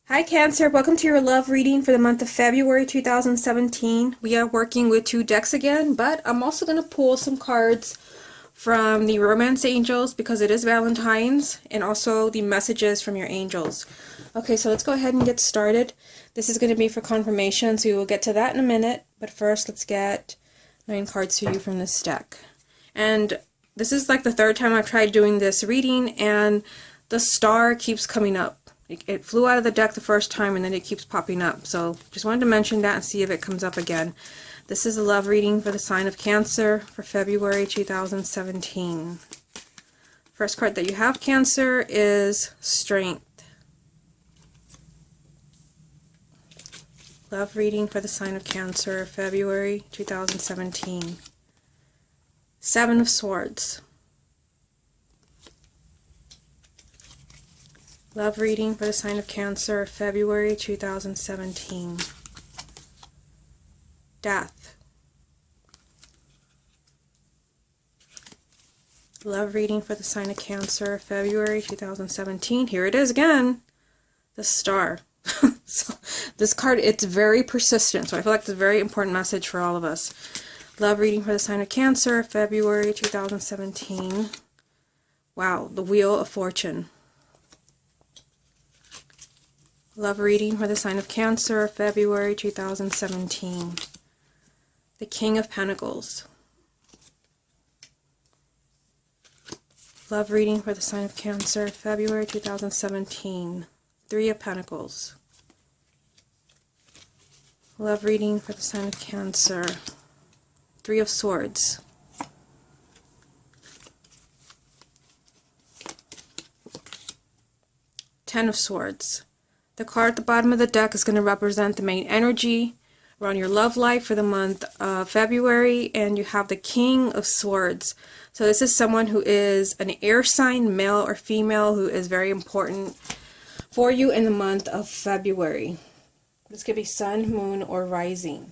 Hi Cancer, welcome to your love reading for the month of February 2017. We are working with two decks again, but I'm also going to pull some cards from the Romance Angels because it is Valentine's, and also the messages from your angels. Okay, so let's go ahead and get started. This is going to be for confirmation, so we will get to that in a minute, but first let's get 9 cards for you from this deck. And this is like the third time I've tried doing this reading, and the star keeps coming up. It flew out of the deck the first time and then it keeps popping up. So just wanted to mention that and see if it comes up again. This is a love reading for the sign of Cancer for February 2017. First card that you have, Cancer, is Strength. Love reading for the sign of Cancer, February 2017. 7 of Swords. Love reading for the sign of Cancer, February 2017. Death. Love reading for the sign of Cancer, February 2017. Here it is again. The Star. So this card, it's very persistent, so I feel like it's a very important message for all of us. Love reading for the sign of Cancer, February 2017. Wow, the Wheel of Fortune. Love reading for the sign of Cancer, February 2017. The King of Pentacles. Love reading for the sign of Cancer, February 2017. 3 of Pentacles. Love reading for the sign of Cancer. 3 of Swords. Ten of Swords. The card at the bottom of the deck is going to represent the main energy around your love life for the month of February, and you have the King of Swords. So this is someone who is an air sign, male or female, who is very important for you in the month of February. This could be Sun, Moon, or Rising.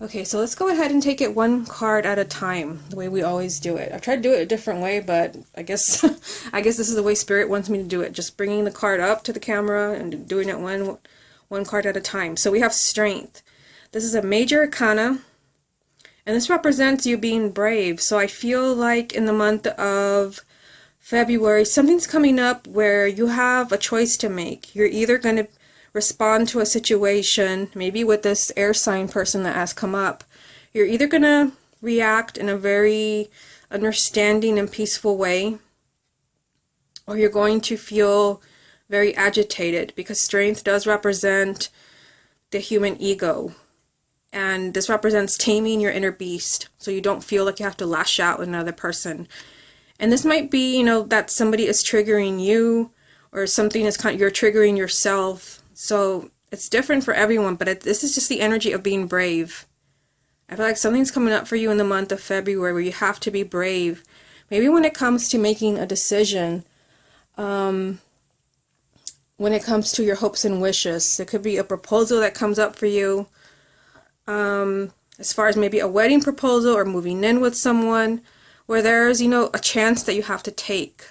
Okay, so let's go ahead and take it one card at a time, the way we always do it. I've tried to do it a different way, but I guess this is the way Spirit wants me to do it. Just bringing the card up to the camera and doing it one card at a time. So we have Strength. This is a major arcana, and this represents you being brave. So I feel like in the month of February, something's coming up where you have a choice to make. You're either going to respond to a situation, maybe with this air sign person that has come up. You're either going to react in a very understanding and peaceful way, or you're going to feel very agitated, because Strength does represent the human ego. And this represents taming your inner beast, so you don't feel like you have to lash out at another person. And this might be, that somebody is triggering you, or something is you're triggering yourself. So it's different for everyone, but this is just the energy of being brave. I feel like something's coming up for you in the month of February where you have to be brave. Maybe when it comes to making a decision, when it comes to your hopes and wishes. There could be a proposal that comes up for you, as far as maybe a wedding proposal or moving in with someone, where there's, a chance that you have to take.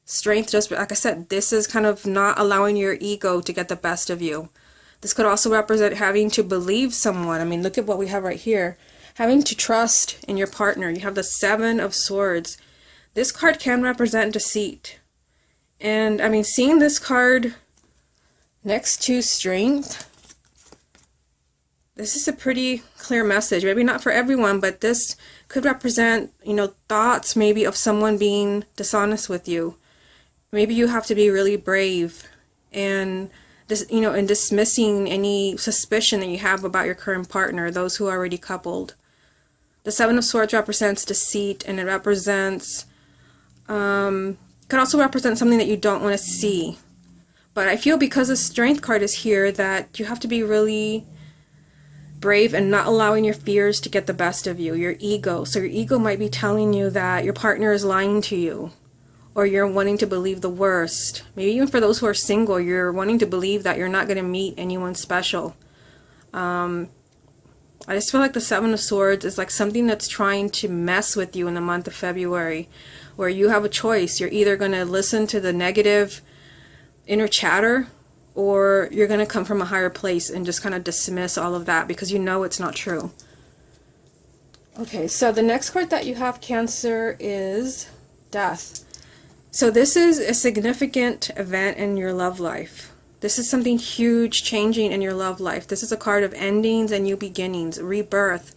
Strength, just like I said, this is kind of not allowing your ego to get the best of you. This could also represent having to believe someone. I mean, look at what we have right here. Having to trust in your partner. You have the 7 of Swords. This card can represent deceit. And, I mean, seeing this card next to Strength, this is a pretty clear message. Maybe not for everyone, but this could represent, thoughts maybe of someone being dishonest with you. Maybe you have to be really brave and in dismissing any suspicion that you have about your current partner, those who are already coupled. The 7 of Swords represents deceit, and it represents, could also represent something that you don't want to see. But I feel because the Strength card is here that you have to be really brave and not allowing your fears to get the best of you, your ego. So your ego might be telling you that your partner is lying to you, or you're wanting to believe the worst. Maybe even for those who are single, you're wanting to believe that you're not going to meet anyone special. I just feel like the 7 of Swords is like something that's trying to mess with you in the month of February, where you have a choice. You're either going to listen to the negative inner chatter, or you're going to come from a higher place and just kind of dismiss all of that because you know it's not true. Okay, so the next card that you have, Cancer, is Death. So this is a significant event in your love life. This is something huge changing in your love life. This is a card of endings and new beginnings, rebirth.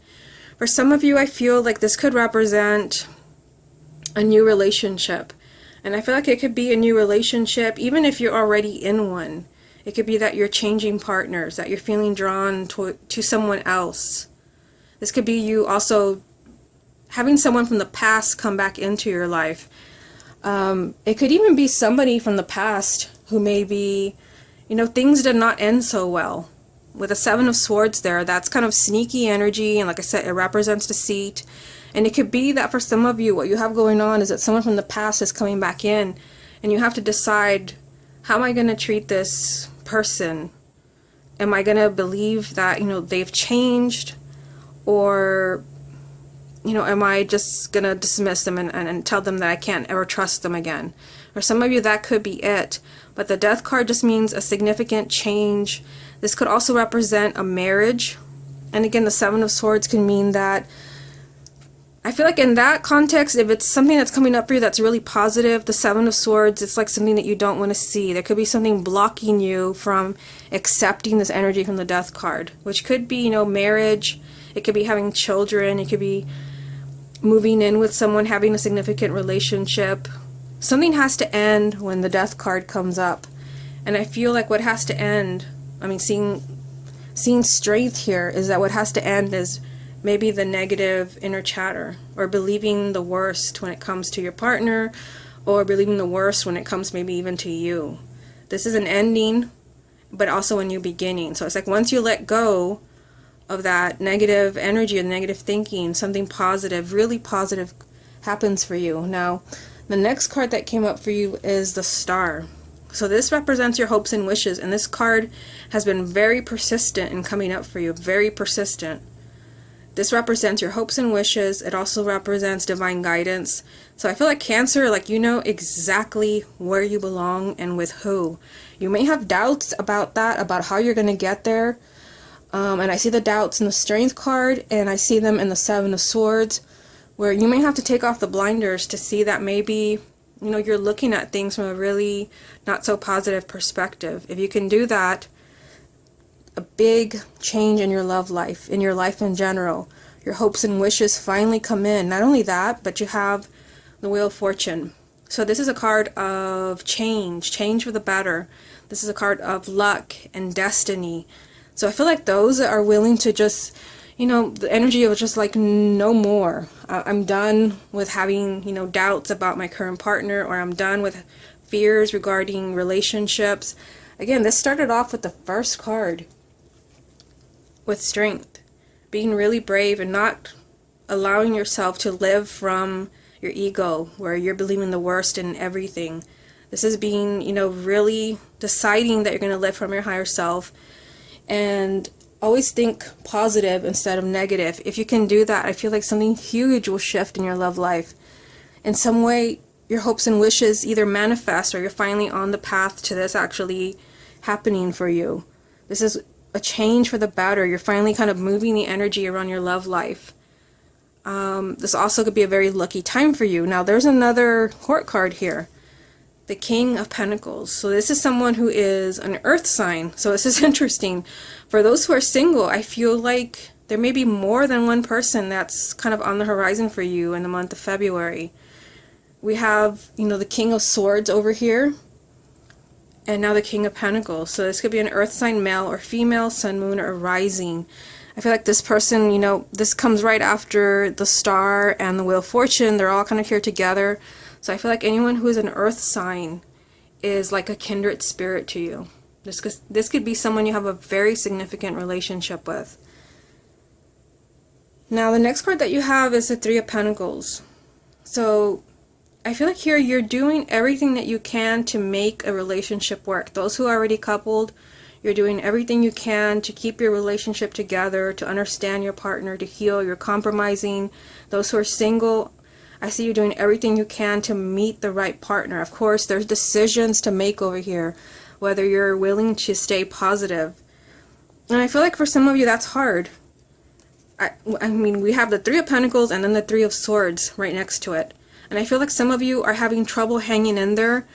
For some of you, I feel like this could represent a new relationship. And I feel like it could be a new relationship even if you're already in one. It could be that you're changing partners, that you're feeling drawn to someone else. This could be you also having someone from the past come back into your life. It could even be somebody from the past who maybe, things did not end so well. With a Seven of Swords there, that's kind of sneaky energy, and like I said, it represents deceit. And it could be that for some of you, what you have going on is that someone from the past is coming back in, and you have to decide, how am I going to treat this person? Am I going to believe that, they've changed? Or, am I just going to dismiss them and tell them that I can't ever trust them again? For some of you, that could be it. But the Death card just means a significant change. This could also represent a marriage. And again, the Seven of Swords can mean that, I feel like in that context, if it's something that's coming up for you that's really positive, the Seven of Swords, it's like something that you don't want to see. There could be something blocking you from accepting this energy from the Death card, which could be, marriage. It could be having children. It could be moving in with someone, having a significant relationship. Something has to end when the Death card comes up. And I feel like what has to end, seeing strength here, is that what has to end is maybe the negative inner chatter, or believing the worst when it comes to your partner, or believing the worst when it comes maybe even to you. This is an ending, but also a new beginning. So it's like once you let go of that negative energy and negative thinking, something positive, really positive happens for you. Now, the next card that came up for you is the Star. So this represents your hopes and wishes, and this card has been very persistent in coming up for you, very persistent. This represents your hopes and wishes. It also represents divine guidance. So I feel like Cancer, like you know exactly where you belong and with who. You may have doubts about that, about how you're going to get there. And I see the doubts in the Strength card, and I see them in the Seven of Swords, where you may have to take off the blinders to see that maybe, you're looking at things from a really not so positive perspective. If you can do that, a big change in your love life, in your life in general. Your hopes and wishes finally come in. Not only that, but you have the Wheel of Fortune. So this is a card of change for the better. This is a card of luck and destiny. So I feel like those are willing to just, the energy of just like, no more. I'm done with having, doubts about my current partner, or I'm done with fears regarding relationships. Again, this started off with the first card, with strength, being really brave and not allowing yourself to live from your ego, where you're believing the worst in everything. This is being, really deciding that you're going to live from your higher self, and always think positive instead of negative. If you can do that, I feel like something huge will shift in your love life. In some way, your hopes and wishes either manifest, or you're finally on the path to this actually happening for you. This is a change for the better. You're finally kind of moving the energy around your love life. This also could be a very lucky time for you. Now, there's another court card here, the King of Pentacles. So this is someone who is an earth sign. So this is interesting. For those who are single, I feel like there may be more than one person that's kind of on the horizon for you in the month of February. We have, the King of Swords over here, and now the King of Pentacles. So this could be an earth sign, male or female, sun, moon, or rising. I feel like this person, this comes right after the Star and the Wheel of Fortune. They're all kind of here together. So I feel like anyone who is an earth sign is like a kindred spirit to you. This could be someone you have a very significant relationship with. Now the next card that you have is the Three of Pentacles. So I feel like here you're doing everything that you can to make a relationship work. Those who are already coupled, you're doing everything you can to keep your relationship together, to understand your partner, to heal. You're compromising. Those who are single, I see you doing everything you can to meet the right partner. Of course, there's decisions to make over here, whether you're willing to stay positive. And I feel like for some of you that's hard. I mean, we have the Three of Pentacles and then the Three of Swords right next to it. And I feel like some of you are having trouble hanging in there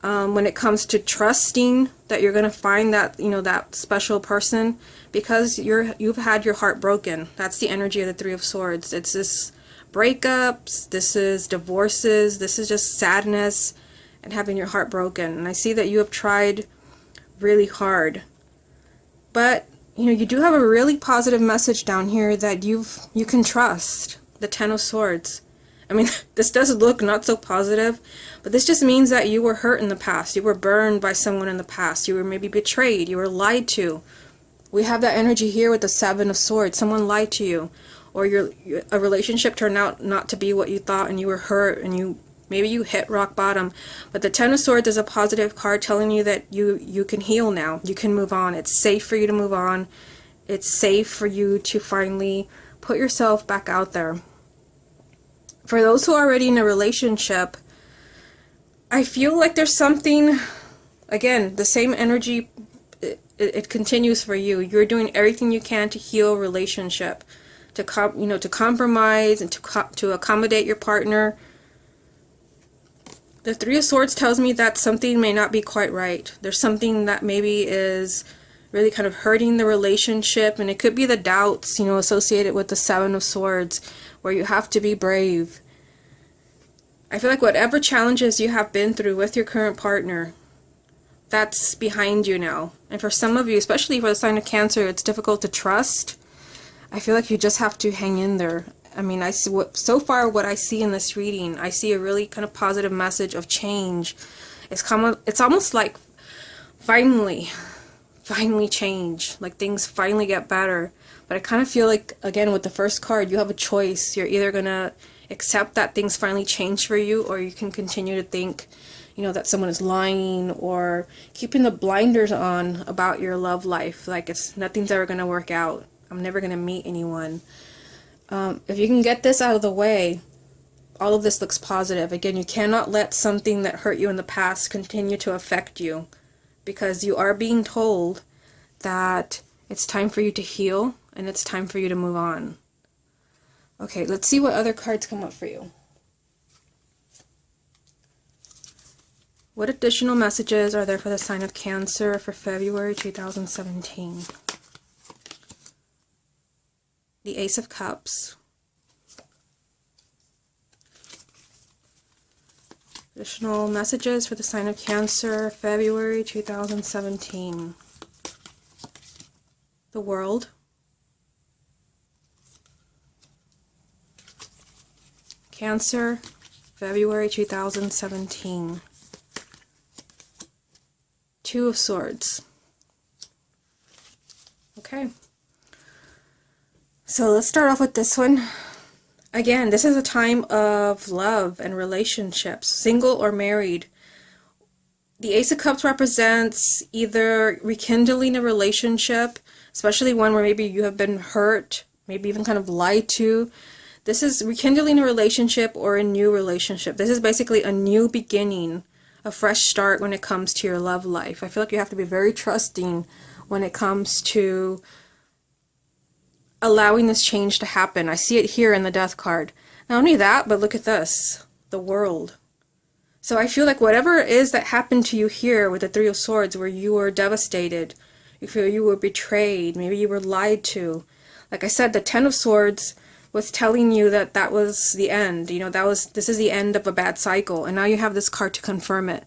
when it comes to trusting that you're going to find that, you know, that special person, because you've had your heart broken. That's the energy of the Three of Swords. It's this breakups, this is divorces, this is just sadness and having your heart broken. And I see that you have tried really hard. But you know, you do have a really positive message down here that you can trust. The Ten of Swords. I mean, this does look not so positive, but this just means that you were hurt in the past. You were burned by someone in the past. You were maybe betrayed. You were lied to. We have that energy here with the Seven of Swords. Someone lied to you, or a relationship turned out not to be what you thought, and you were hurt, and maybe you hit rock bottom. But the Ten of Swords is a positive card telling you that you can heal now. You can move on. It's safe for you to move on. It's safe for you to finally put yourself back out there. For those who are already in a relationship, I feel like there's something, again, the same energy, it continues for you. You're doing everything you can to heal a relationship, to compromise and to accommodate your partner. The Three of Swords tells me that something may not be quite right. There's something that maybe is really kind of hurting the relationship, and it could be the doubts, associated with the Seven of Swords, where you have to be brave. I feel like whatever challenges you have been through with your current partner, that's behind you now. And for some of you, especially for the sign of Cancer, it's difficult to trust. I feel like you just have to hang in there. I mean, so far what I see in this reading, I see a really kind of positive message of change. It's almost like finally change, like things finally get better. But I kind of feel like, again, with the first card, you have a choice. You're either gonna accept that things finally change for you, or you can continue to think, that someone is lying or keeping the blinders on about your love life. Like nothing's ever gonna work out. I'm never gonna meet anyone. If you can get this out of the way, all of this looks positive. Again, you cannot let something that hurt you in the past continue to affect you, because you are being told that it's time for you to heal and it's time for you to move on. Okay, let's see what other cards come up for you. What additional messages are there for the sign of Cancer for February 2017? The Ace of Cups. Additional messages for the sign of Cancer, February 2017. The World. Cancer, February 2017. Two of Swords. Okay. So let's start off with this one. Again, this is a time of love and relationships, single or married. The Ace of Cups represents either rekindling a relationship, especially one where maybe you have been hurt, maybe even kind of lied to. This is rekindling a relationship or a new relationship. This is basically a new beginning, a fresh start when it comes to your love life. I feel like you have to be very trusting when it comes to allowing this change to happen. I see it here in the Death card. Not only that, but look at this, the World. So I feel like whatever it is that happened to you here with the Three of Swords, where you were devastated, you feel you were betrayed, maybe you were lied to. Like I said, the Ten of Swords was telling you that that was the end. This is the end of a bad cycle, and now you have this card to confirm it.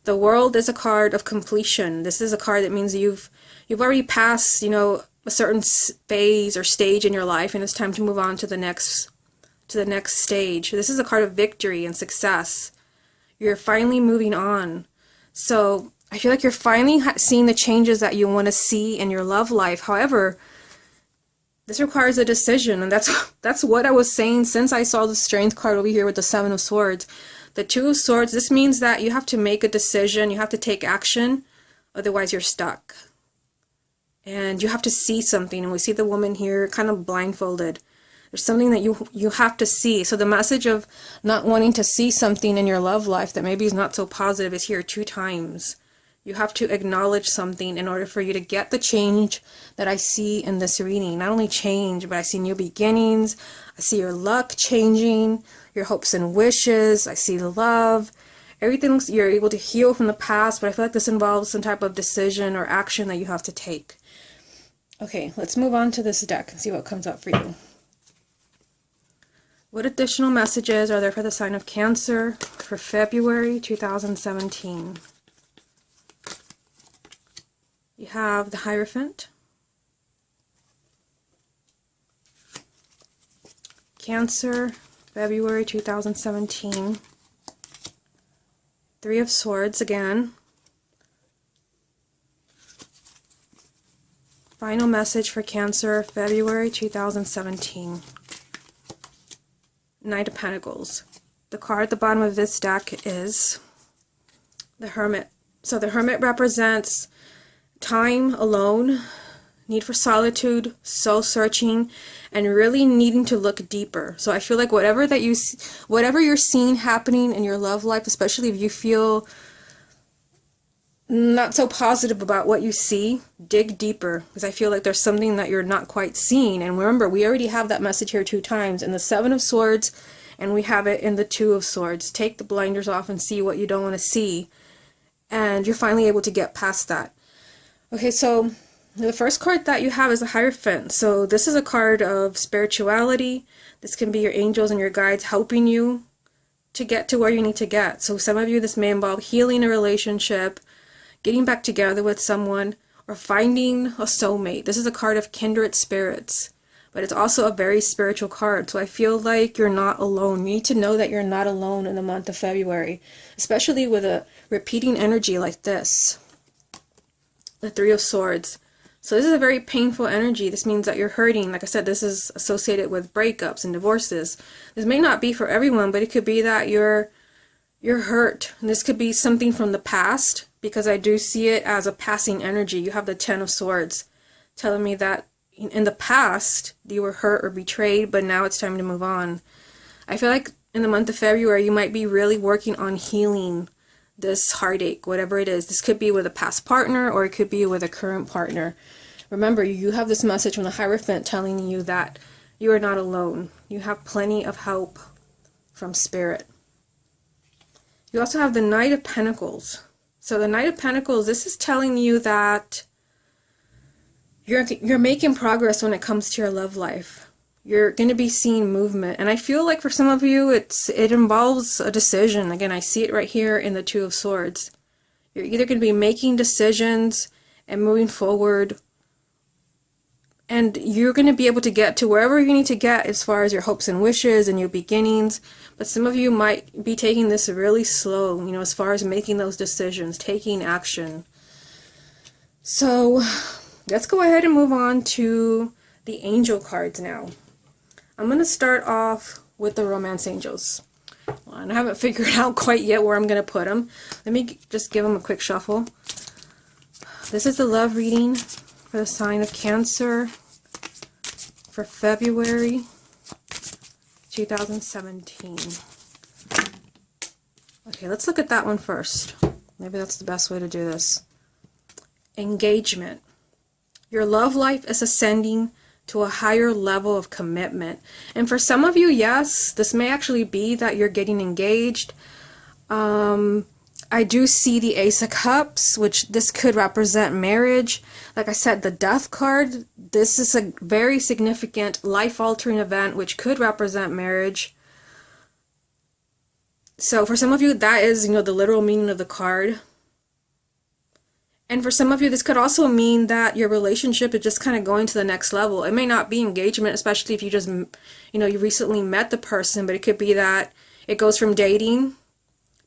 The World is a card of completion. This is a card that means you've already passed, a certain phase or stage in your life, and it's time to move on to the next stage. This is a card of victory and success. You're finally moving on. So I feel like you're finally seeing the changes that you want to see in your love life. However, this requires a decision, and that's what I was saying since I saw the Strength card over here with the Seven of Swords. The Two of Swords, this means that you have to make a decision, you have to take action, otherwise you're stuck. And you have to see something, and we see the woman here kind of blindfolded. There's something that you have to see. So the message of not wanting to see something in your love life that maybe is not so positive is here 2 times. You have to acknowledge something in order for you to get the change that I see in this reading. Not only change, but I see new beginnings. I see your luck changing, your hopes and wishes. I see love. Everything you're able to heal from the past, but I feel like this involves some type of decision or action that you have to take. Okay, let's move on to this deck and see what comes up for you. What additional messages are there for the sign of Cancer for February 2017? You have the Hierophant, Cancer, February 2017, Three of Swords again, final message for Cancer, February 2017, Knight of Pentacles. The card at the bottom of this deck is the Hermit. So the Hermit represents time alone, need for solitude, soul searching, and really needing to look deeper. So I feel like whatever you're seeing happening in your love life, especially if you feel not so positive about what you see, dig deeper, because I feel like there's something that you're not quite seeing. And remember, we already have that message here 2 times in the Seven of Swords, and we have it in the Two of Swords. Take the blinders off and see what you don't want to see, and you're finally able to get past that. Okay, so the first card that you have is the Hierophant. So this is a card of spirituality. This can be your angels and your guides helping you to get to where you need to get. So some of you, this may involve healing a relationship, getting back together with someone, or finding a soulmate. This is a card of kindred spirits, but it's also a very spiritual card. So I feel like you're not alone. You need to know that you're not alone in the month of February, especially with a repeating energy like this. The Three of Swords. So this is a very painful energy. This means that you're hurting. Like I said, this is associated with breakups and divorces. This may not be for everyone, but it could be that you're hurt. And this could be something from the past, because I do see it as a passing energy. You have the Ten of Swords telling me that in the past you were hurt or betrayed, but now it's time to move on. I feel like in the month of February you might be really working on healing this heartache, whatever it is. This could be with a past partner, or it could be with a current partner. Remember, you have this message from the Hierophant telling you that you are not alone. You have plenty of help from Spirit. You also have the Knight of Pentacles. So the Knight of Pentacles, this is telling you that you're making progress when it comes to your love life. You're going to be seeing movement. And I feel like for some of you, it involves a decision. Again, I see it right here in the Two of Swords. You're either going to be making decisions and moving forward, and you're going to be able to get to wherever you need to get as far as your hopes and wishes and your beginnings. But some of you might be taking this really slow, you know, as far as making those decisions, taking action. So let's go ahead and move on to the angel cards now. I'm going to start off with the Romance Angels. Well, I haven't figured out quite yet where I'm going to put them. Let me just give them a quick shuffle. This is the love reading for the sign of Cancer for February 2017. Okay, let's look at that one first. Maybe that's the best way to do this. Engagement. Your love life is ascending to a higher level of commitment. And for some of you, yes, this may actually be that you're getting engaged. I do see the Ace of Cups, which this could represent marriage. Like I said, the Death card, this is a very significant life-altering event, which could represent marriage. So for some of you, that is, you know, the literal meaning of the card. And for some of you, this could also mean that your relationship is just kind of going to the next level. It may not be engagement, especially if you just, you know, you recently met the person, but it could be that it goes from dating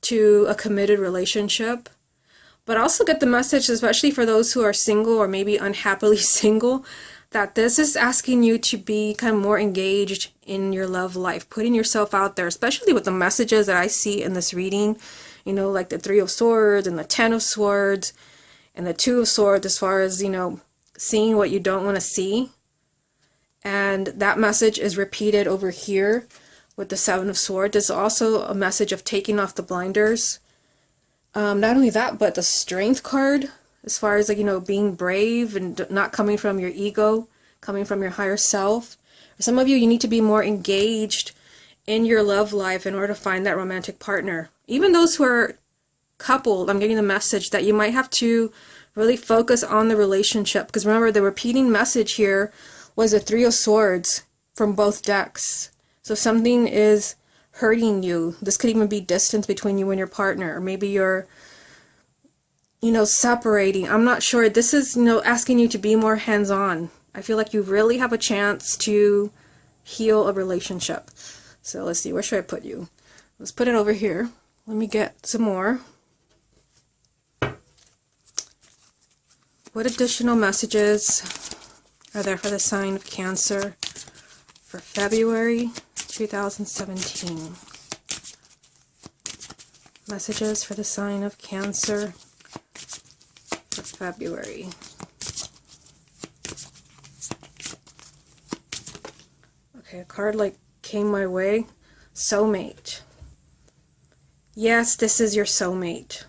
to a committed relationship. But also get the message, especially for those who are single or maybe unhappily single, that this is asking you to be kind of more engaged in your love life, putting yourself out there, especially with the messages that I see in this reading, you know, like the Three of Swords and the Ten of Swords and the Two of Swords, as far as, you know, seeing what you don't want to see. And that message is repeated over here with the Seven of Swords. There's also a message of taking off the blinders, Not only that, but the Strength card, as far as like, you know, being brave and not coming from your ego, coming from your higher self. For some of you, you need to be more engaged in your love life in order to find that romantic partner. Even those who are coupled, I'm getting the message that you might have to really focus on the relationship, because remember, the repeating message here was a Three of Swords from both decks. So something is hurting you. This could even be distance between you and your partner, or maybe you're, you know, separating. I'm not sure. This is, you know, asking you to be more hands-on. I feel like you really have a chance to heal a relationship. So let's see, where should I put you? Let's put it over here. Let me get some more. What additional messages are there for the sign of Cancer for February 2017? Messages for the sign of Cancer for February. Okay, a card like came my way. Soulmate. Yes, this is your soulmate.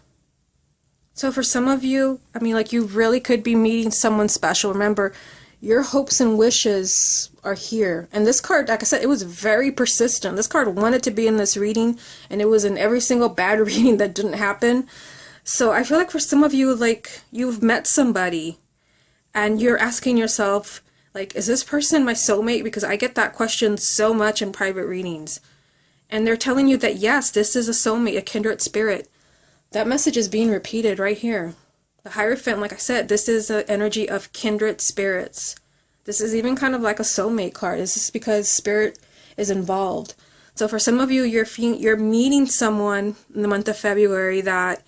So for some of you, I mean, like, you really could be meeting someone special. Remember, your hopes and wishes are here. And this card, like I said, it was very persistent. This card wanted to be in this reading, and it was in every single bad reading that didn't happen. So I feel like for some of you, like, you've met somebody, and you're asking yourself, like, is this person my soulmate? Because I get that question so much in private readings. And they're telling you that, yes, this is a soulmate, a kindred spirit. That message is being repeated right here. The Hierophant, like I said, this is the energy of kindred spirits. This is even kind of like a soulmate card. This is because spirit is involved. So for some of you, you're meeting someone in the month of February that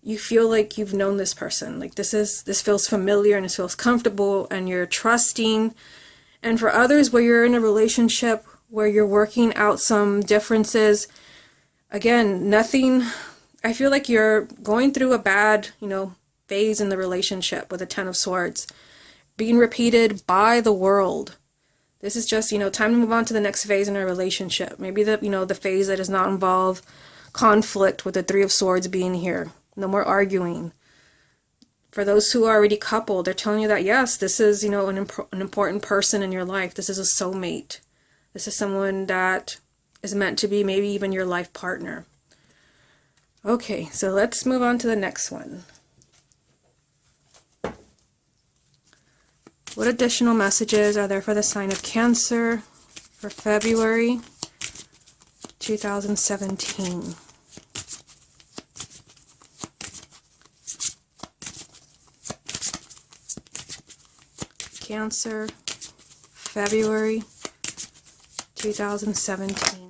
you feel like you've known this person. Like this feels familiar and this feels comfortable, and you're trusting. And for others, where you're in a relationship where you're working out some differences, again, nothing. I feel like you're going through a bad, you know, phase in the relationship with the Ten of Swords, being repeated by the world. This is just, you know, time to move on to the next phase in a relationship. Maybe the, you know, the phase that does not involve conflict, with the Three of Swords being here. No more arguing. For those who are already coupled, they're telling you that, yes, this is, you know, an important person in your life. This is a soulmate. This is someone that is meant to be maybe even your life partner. Okay, so let's move on to the next one. What additional messages are there for the sign of Cancer for February 2017? Cancer, February 2017.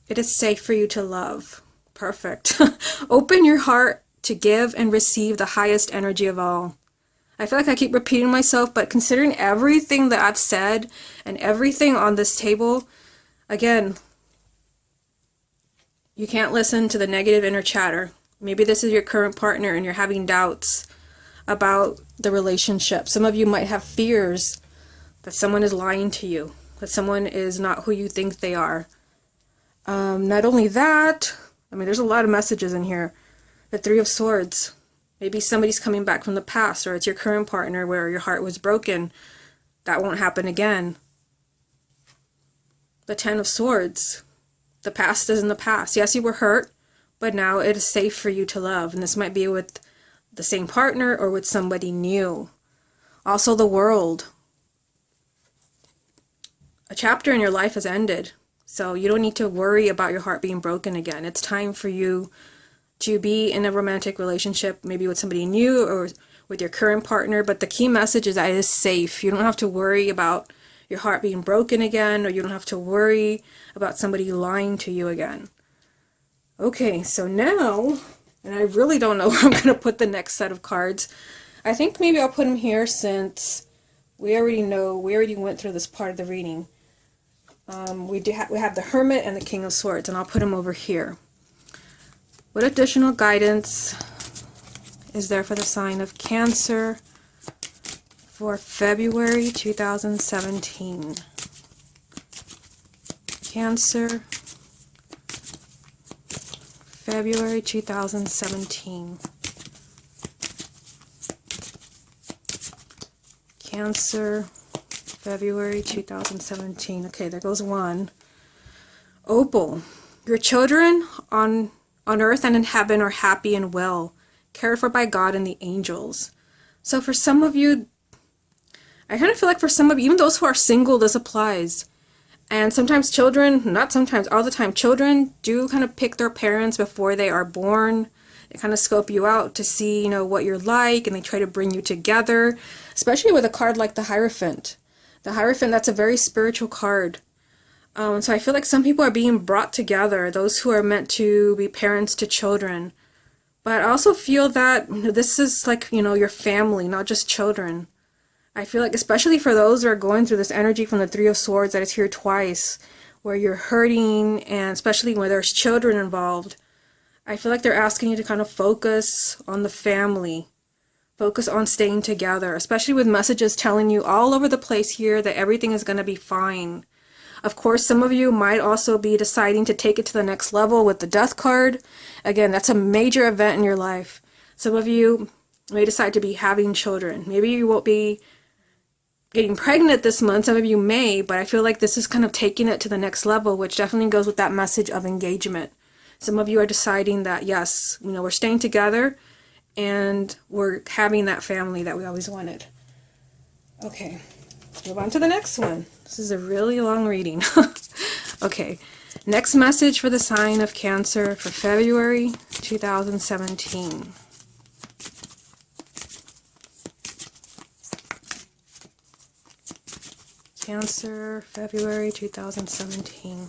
It is safe for you to love. Perfect. Open your heart to give and receive the highest energy of all. I feel like I keep repeating myself, but considering everything that I've said and everything on this table, again, you can't listen to the negative inner chatter. Maybe this is your current partner and you're having doubts about the relationship. Some of you might have fears that someone is lying to you, that someone is not who you think they are. Not only that, I mean, there's a lot of messages in here. The Three of Swords. Maybe somebody's coming back from the past, or it's your current partner where your heart was broken. That won't happen again. The Ten of Swords. The past is in the past. Yes, you were hurt, but now it is safe for you to love. And this might be with the same partner or with somebody new. Also, the World. A chapter in your life has ended. So you don't need to worry about your heart being broken again. It's time for you to be in a romantic relationship, maybe with somebody new or with your current partner. But the key message is that it is safe. You don't have to worry about your heart being broken again, or you don't have to worry about somebody lying to you again. Okay, so now, and I really don't know where I'm going to put the next set of cards. I think maybe I'll put them here since we already went through this part of the reading. We have the Hermit and the King of Swords, and I'll put them over here. What additional guidance is there for the sign of Cancer for February 2017? Cancer, February 2017. Cancer, February 2017. Okay, there goes one. Opal. Your children on earth and in heaven are happy and well, cared for by God and the angels. So for some of you, I kind of feel like for some of you, even those who are single, this applies. And sometimes children, not sometimes, all the time, children do kind of pick their parents before they are born. They kind of scope you out to see, what you're like, and they try to bring you together, especially with a card like the Hierophant. The Hierophant, that's a very spiritual card. So I feel like some people are being brought together, those who are meant to be parents to children. But I also feel that this is like, your family, not just children. I feel like especially for those who are going through this energy from the Three of Swords that is here twice, where you're hurting, and especially when there's children involved, I feel like they're asking you to kind of focus on the family, focus on staying together, especially with messages telling you all over the place here that everything is going to be fine. Of course, some of you might also be deciding to take it to the next level with the Death card. Again, that's a major event in your life. Some of you may decide to be having children. Maybe you won't be getting pregnant this month. Some of you may, but I feel like this is kind of taking it to the next level, which definitely goes with that message of engagement. Some of you are deciding that, yes, we're staying together and we're having that family that we always wanted. Okay, move on to the next one. This is a really long reading. Okay, next message for the sign of Cancer for February 2017. Cancer, February 2017.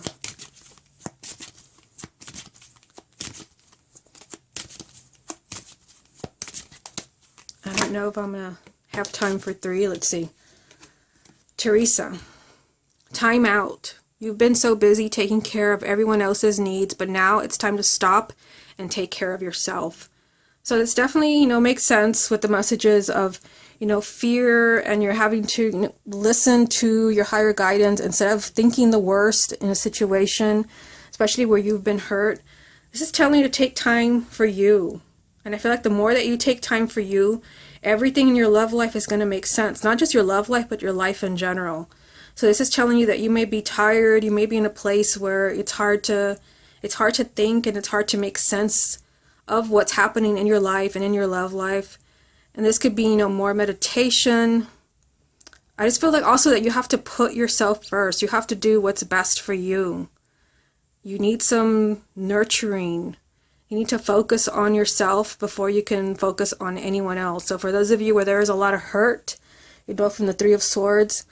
I don't know if I'm going to have time for 3. Let's see. Teresa, time out. You've been so busy taking care of everyone else's needs, but now it's time to stop and take care of yourself. So this definitely, makes sense with the messages of, fear, and you're having to listen to your higher guidance instead of thinking the worst in a situation, especially where you've been hurt. This is telling you to take time for you. And I feel like the more that you take time for you, everything in your love life is going to make sense. Not just your love life, but your life in general. So this is telling you that you may be tired, you may be in a place where it's hard to think, and it's hard to make sense of what's happening in your life and in your love life. And this could be, more meditation. I just feel like also that you have to put yourself first. You have to do what's best for you. You need some nurturing. You need to focus on yourself before you can focus on anyone else. So for those of you where there is a lot of hurt, from the Three of Swords,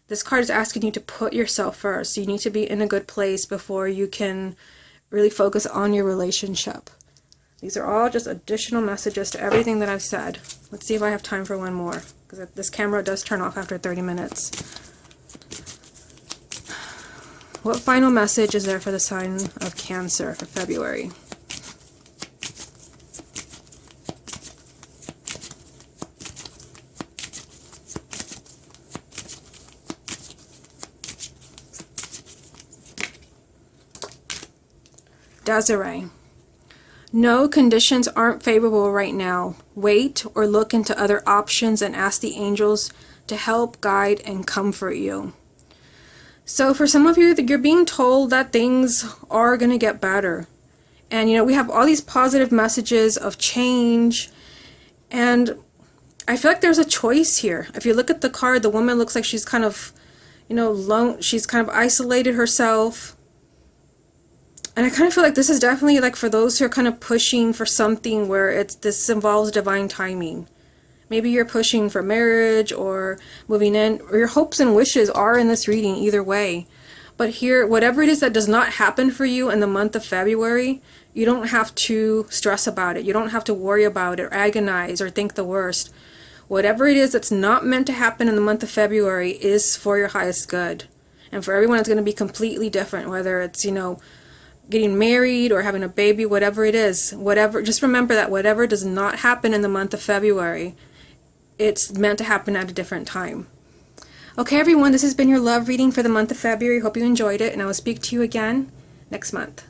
this card is asking you to put yourself first. You need to be in a good place before you can really focus on your relationship. These are all just additional messages to everything that I've said. Let's see if I have time for one more, because this camera does turn off after 30 minutes. What final message is there for the sign of Cancer for February? Desiree. No, conditions aren't favorable right now. Wait or look into other options and ask the angels to help, guide, and comfort you. So for some of you, you're being told that things are going to get better. And, we have all these positive messages of change. And I feel like there's a choice here. If you look at the card, the woman looks like she's kind of, alone. She's kind of isolated herself. And I kind of feel like this is definitely like for those who are kind of pushing for something where this involves divine timing. Maybe you're pushing for marriage or moving in, or your hopes and wishes are in this reading either way. But here, whatever it is that does not happen for you in the month of February, you don't have to stress about it. You don't have to worry about it or agonize or think the worst. Whatever it is that's not meant to happen in the month of February is for your highest good. And for everyone, it's going to be completely different, whether it's, getting married or having a baby, whatever it is, just remember that whatever does not happen in the month of February, it's meant to happen at a different time. Okay, everyone, this has been your love reading for the month of February. Hope you enjoyed it, and I will speak to you again next month.